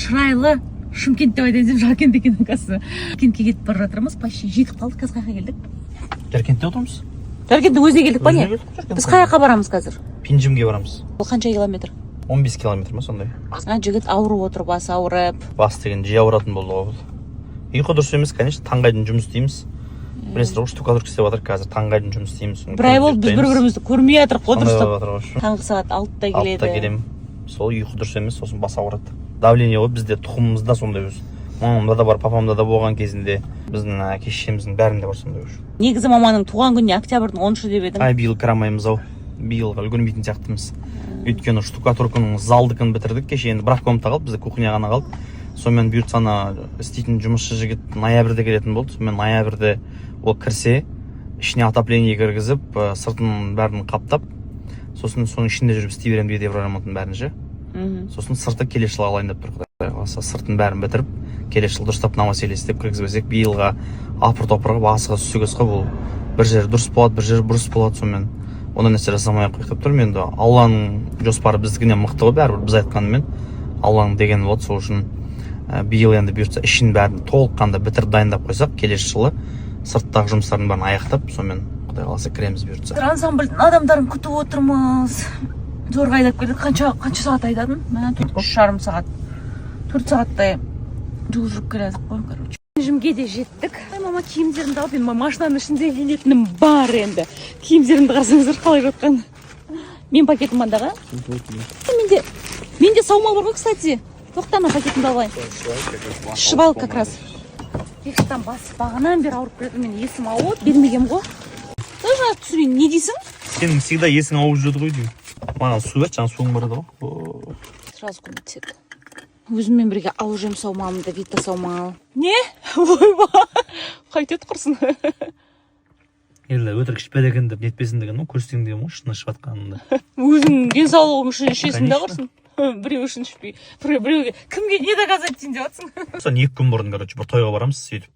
шырайлы Шымкент деп айтайын деп Жаркент екен оказывается. Жаркентке кетіп бара жатырмыз. Почти жетіп қалдық. Қазір қаяққа келдік? Жаркентте отырмыз. Жаркенттің өзіне келдік па не? Біз қаяққа барамыз қазір? Пенжімге барамыз. Бұл қанша километр? 15 километр ма сондай. Жігіт ауырып отыр, басы ауырып. Бас деген жиі ауыратын болды ғой бұл. Ұйқы дұрыс емес, конечно, таңға дейін жұмыс істейміз. Білесіздер ғой, штукатурка істеп жатыр қазір, таңға дейін жұмыс істейміз. Бір ай болды біз бір-бірімізді көрмей жатырық қой дұрыстап. Таңғы сағат 6-да келеді. 6-да келем. Сол ұйқы дұрыс емес, сосын бас ауырады. Давление ғой, бізде тұқымымызда сондай өз. Мамамда да бар, папамда да болған кезінде, біздің әке-шешеміздің бәрінде бар сондай өз. Негізі маманың туған күніне октябрьдің 10-шы деп едің. Биыл кірамаймыз ау. Биылға үлгермейтін сияқтымыз. Өйткені штукатурканың залдыкын бітірдік, кеше енді бір комната қалды, бізде кухня ғана қалды. Сонымен бұйыртсана істейтін жұмысшы жігіт ноябрьде келетін болды. Сонымен ноябрьде ол кірсе, ішіне отопление кіргізіп, сыртын бәрін қаптап, сосын соның ішінде жүріп істей беремін дейді ремонтын бәрін ше. Сосын сырты келесі жылға алайын деп тұр, Құдай қаласа. Сыртын бәрін бітіріп, келесі жыл дұрыстап намаз елестеп кіргізбесек, биылға апыр-топырға асыға сүгесқа бұл бір жер дұрыс болады, бір жер бұрыс болады. Сонымен ондай нәрсе жасамай ақ қойып тұрмын. Енді Алланың жоспары біздікінен мықты ғой, бәрібір біз айтқанымен Алланың дегені болады. Сол үшін биыл енді бұйыртса ішін бәрін толыққанда бітіріп дайындап қойсақ, келесі жылы сырттағы жұмыстардың бәрін аяқтап, сонымен Құдай қаласа кіреміз бұйыртса. Ансамбльдің адамдарын күтіп отырмыз. Зорға айдап келдік. Қанша сағат айдадың? Мына 3,5 сағат. 4 сағаттай жол жүріп келедік қой, короче. Жімге де жеттік. Мама киімдерімді алып, енді машинаның ішінде киінетінім бар енді. Киімдерімді қарасаңыздар қалай жатқан. Мен пакетім мандаға. Менде саумал бар ғой, кстати. Тоқтана пакетімді алайын. Шыбал как раз. Бекштан басып бағанан бері ауырып келеді. Мен есім ауып, бермегем ғой. Тоже түсірейін, не дейсің? Сенің всегда есің ауып жүреді ғой деймін. Маған су бер, жаңа суың бар еді ғой. Сразу көмектеседі. Өзіммен бірге алып жүрмін саумалымды, вита саумал. Не? Ойба! Қайтеді құрсын. Елі өтірік ішпеді екен деп нетпесін деген ғой, көрсетейін деген ғой, шыны ішіп жатқанымды. Өзің денсаулығың үшін ішесің де құрсын. Біреу үшін ішпей, біреуге кімге не доказать дейін деп жатсың. Сосын 2 күн бұрын, короче, бір тойға барамыз, сөйтіп.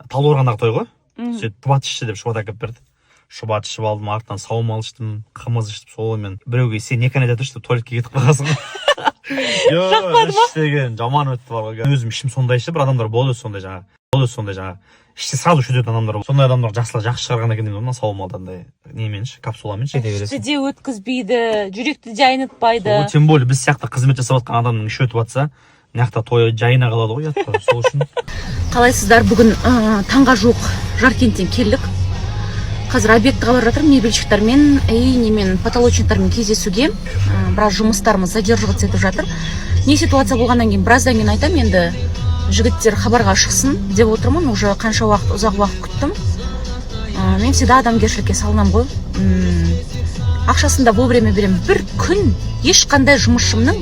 Талдықорғандағы той ғой. Сөйтіп шұбат ішші деп шұбат әкеп берді. Шұбат ішіп алдым, артынан саумал іштім, қымыз іштім, солымен біреуге сен не кәне тұршы деп туалетке кетіп қаласың. Жақпады ма? Іштеген жаман өтті бар ғой. Өзім ішім сондай ішті, бір адамдар болды сондай жаңағы. Іште сразу шөтетін адамдар. Сондай адамдар жақсы шығарған екен деймін, саумалдан да неменші, капсуламен шете бересің. Ішті де өткізбейді, жүректі де айнытпайды. Тем более біз сияқты қызмет жасап жатқан адамның іші өтіп жатса, мынаяқта тойы жайына қалады ғой, ятты. Сол үшін. Қалайсыздар, бүгін таңға жуық Жаркенттен келдік. Қазір объектіға барып жатырмын, мебельщиктармен немен потолочниктармен кездесуге. Біраз жұмыстарымыз задерживаться етіп жатыр. Не ситуация болғаннан кейін біраздан кейін айтам, енді жігіттер хабарға шықсын деп отырмын. Уже қанша уақыт, ұзақ уақыт күттім. Мен всегда адамгершілікке салынам ғой. Ақшасын да вовремя беремін. Бір күн ешқандай жұмысшымның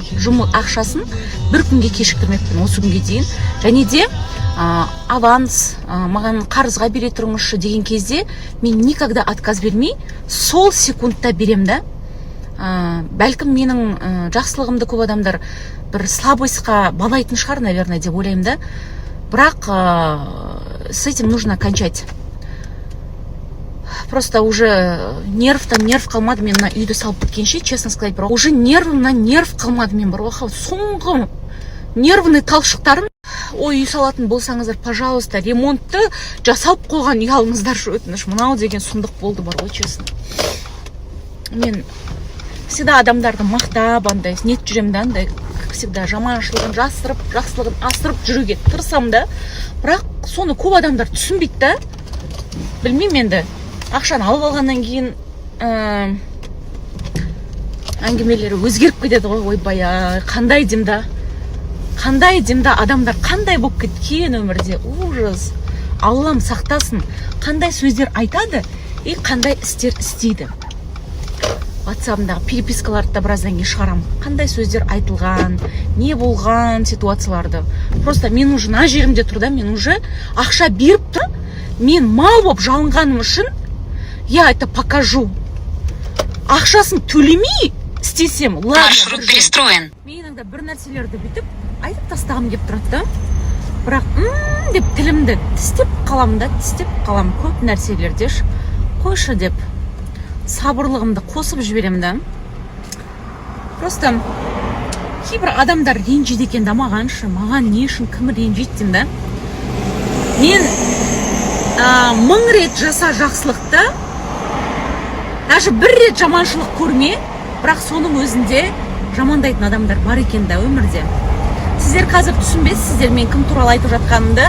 ақшасын бір күнге кешіктірмеппін осы күнге дейін. Және де аванс, маған қарызға бере тұрыңызшы деген кезде мен никогда отказ бермей, сол секундта берем да. Бәлкім менің жақсылығымды көп адамдар бір слабостьқа балайтын шығар, наверное, деп ойлаймын да. Бірақ с этим нужно кончать. Просто уже нерв қалмады мен мына үйді салып біткенше, честно сказать, бірақ уже нерв қалмады мен бар. Соңғы нервный талшықтарым. Ой, үй салатын болсаңыздар, пожалуйста, ремонтты жасап қойған үй алыңыздар, өтініш. Мынау деген сұмдық болды бар ғой, честно. Мен всегда адамдарды мақтап, андай нет жүремін да, андай всегда жаманшылығын жасырып, жақсылығын асырып жүруге тырысам да. Бірақ соны көп адамдар түсінбейді да. Білмеймін енді. Ақшаны алып алғаннан кейін әңгімелері өзгеріп кетеді ғой. Ойбай, қандай демда адамдар қандай болып кеткен өмірде. Ужас. Аллам сақтасын. Қандай сөздер айтады и қандай істер істейді. WhatsApp-дағы перепискаларды да біраздан кейін шығарам. Қандай сөздер айтылған, не болған ситуацияларды. Просто мен уже на жерімде тұрда, мен уже ақша беріп тұр. Мен мал болып жалынғаным үшін я это покажу. Ақшасын төлемей істесем, ладно. Маршрут перестроен. Мен иногда бір нәрселерді бүйтіп айтып тастағым келіп тұрады да. Бірақ деп тілімді тістеп қалам көп нәрселерде. Қойшы деп сабырлығымды қосып жіберем да. Просто кейбір адамдар ренжиді екен да маған не үшін кім ренжиді деймін да. Мен 1000 рет жаса жақсылықты, даже 1 рет жаманшылық көрме, бірақ соның өзінде жамандайтын адамдар бар екен да өмірде. Сіздер қазір түсінбейсіздер мен кім туралы айтып жатқанымды,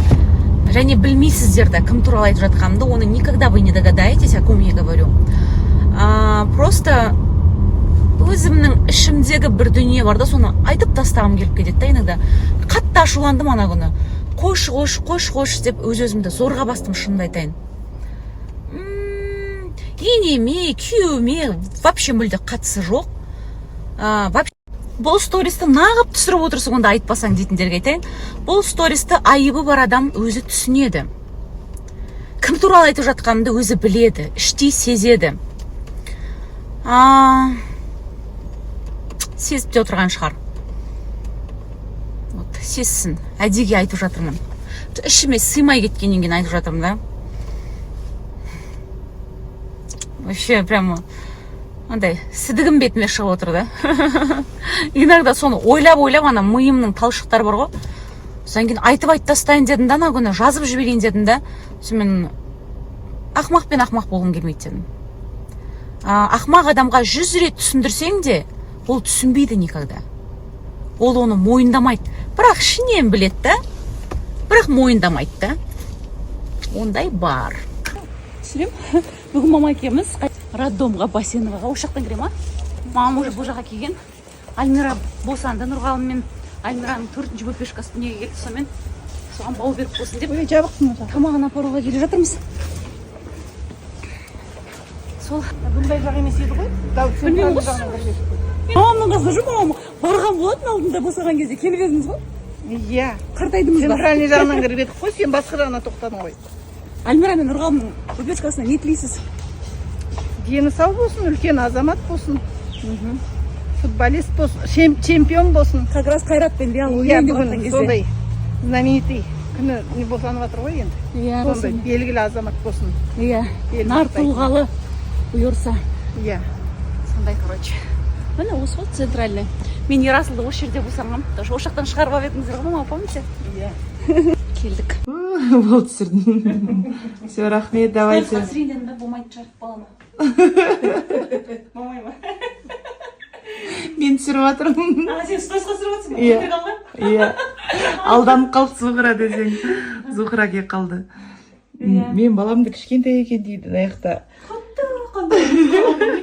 және білмейсіздер да кім туралы айтып жатқанымды, оны никогда вы не догадаетесь, о ком я говорю. Просто өзімнің ішімдегі бір дүние бар да, соны айтып тастағым келіп кетеді да иногда. Қатты ашуландым ана күні. Қойшы деп өз-өзімді зорға бастым, шынымды айтайын. Енеме, күйеуіме вообще мүлде қатысы жоқ. Бұл стористі нағып түсіріп отырсың, онда айтпасаң дейтіндерге айтайын. Бұл стористі айыбы бар адам өзі түсінеді. Кім туралы айтып жатқанымды өзі біледі, іштей сезеді. Сезіп те отырған шығар. Сезсін, әдеге айтып жатырмын. Ішіме сыймай кеткеннен кейін айтып жатырмын да. Вообще прямо андай сідігім бетіме шығып отыр да. Иногда соны ойлап ана миымның талшықтары бар ғой. Содан кейін айтып тастайын дедім да, ана күні жазып жіберейін дедім да. Мен ақмақ болғым келмейді дедім. Ақмақ адамға 100 рет түсіндірсең де, ол түсінбейді никогда. Ол оны мойындамайды. Бірақ ішінен білет та, бірақ мойындамайды да. Ондай бар. Түсірем, бүгін мама екеуміз роддомға, бассейнға, осы жақтан кіре ма? Мамам уже бұл жаққа келген. Альмира босанды, Нұрғалым мен Альмираның 4-ші бөпешкасы дүниеге келді, сонымен соған бау беріп болсын деп тамағын апаруға келе жатырмыз. Сол Бұндай жақ емес еді ғой. білмеймін ғой. Мамамның қызы жоқ, мамам барған болатын алдында босаған кезде келіп едіңіз ғой. Иә. Қартайдыңыз ба? Центральный жағынан кіріп едік қой, сен басқа жағына тоқтадың ғой. Альмира мен Нұрғалымның бөпешкасына не тілейсіз? Дені сау болсын, үлкен азамат болсын. Футболист болсын, чемпион болсын. Как раз Қайратпен Иә, бүгін сондай знаменитый күні не босанып жатыр ғой енді. Иә, Сондай белгілі азамат болсын. Иә, нар тұлғалы бұйырса. Иә. Сондай, короче. Міне осы ғой центральный. Мен Ерасылды осы жерде босанғам. Осы жақтан шығарып едіңіздер ғой, мама, помните? Иә. Келдік. Бол түсірдім. Все, рахмет, давайте. Қасырейін дедім да, болмайды шығарып балама. Болмай ма? Мен түсіріп жатырмын. Сен сторисқа түсіріп жатсың ба? Иә. Иә. Алданып қалды Зухра десең. Зухра келіп қалды. Мен баламды кішкентай екен дейді аяқта. Қандай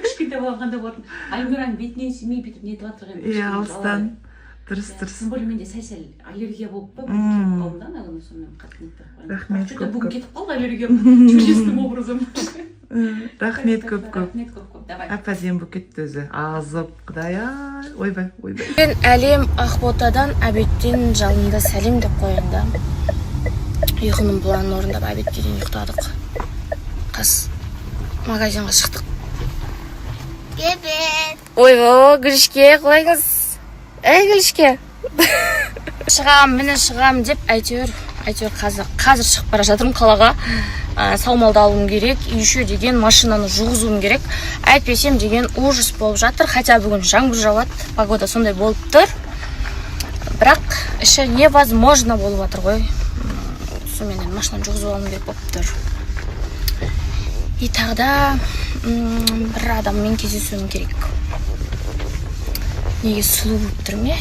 кішкентай балам қандай болатын. Альмираның бетінен сүймей бүйтіп нетіп жатыр. Иә, алыстан. Дұрыс. Тым более менде сәл аллергия болып па, кетіп қалдым да, ана күні сонымен қатты нетіп қойдым. Рахмет көп. Бүгін кетіп қалды аллергиям. Чудесным образом. Рахмет көп. Рахмет көп. Давай. Әп-әдемі болып кетті өзі. Азып, құдай-ай. Ойбай. Мен әлем Ақботадан Әбеттен жалында сәлем деп қояйын да. Ұйқының бұланын орындап Әбетке дейін ұйықтадық. Қас магазинға шықтық. Кебет. Ойбай, Гүлішке, құлайыңыз. Гүлішке. Шығам деп әйтеуір қазір шығып бара жатырмын қалаға. Саумалды алуым керек, еще деген машинаны жуғызуым керек. Әйтпесем деген ужас болып жатыр. Хотя бүгін жаңбыр жауады, погода сондай болып тұр. Бірақ іші невозможно болып жатыр ғой. Сонымен машинаны жуғызып алуым керек болып тұр. И тағда бір адаммен кездесуім керек. Неге сұлу болып тұр ме?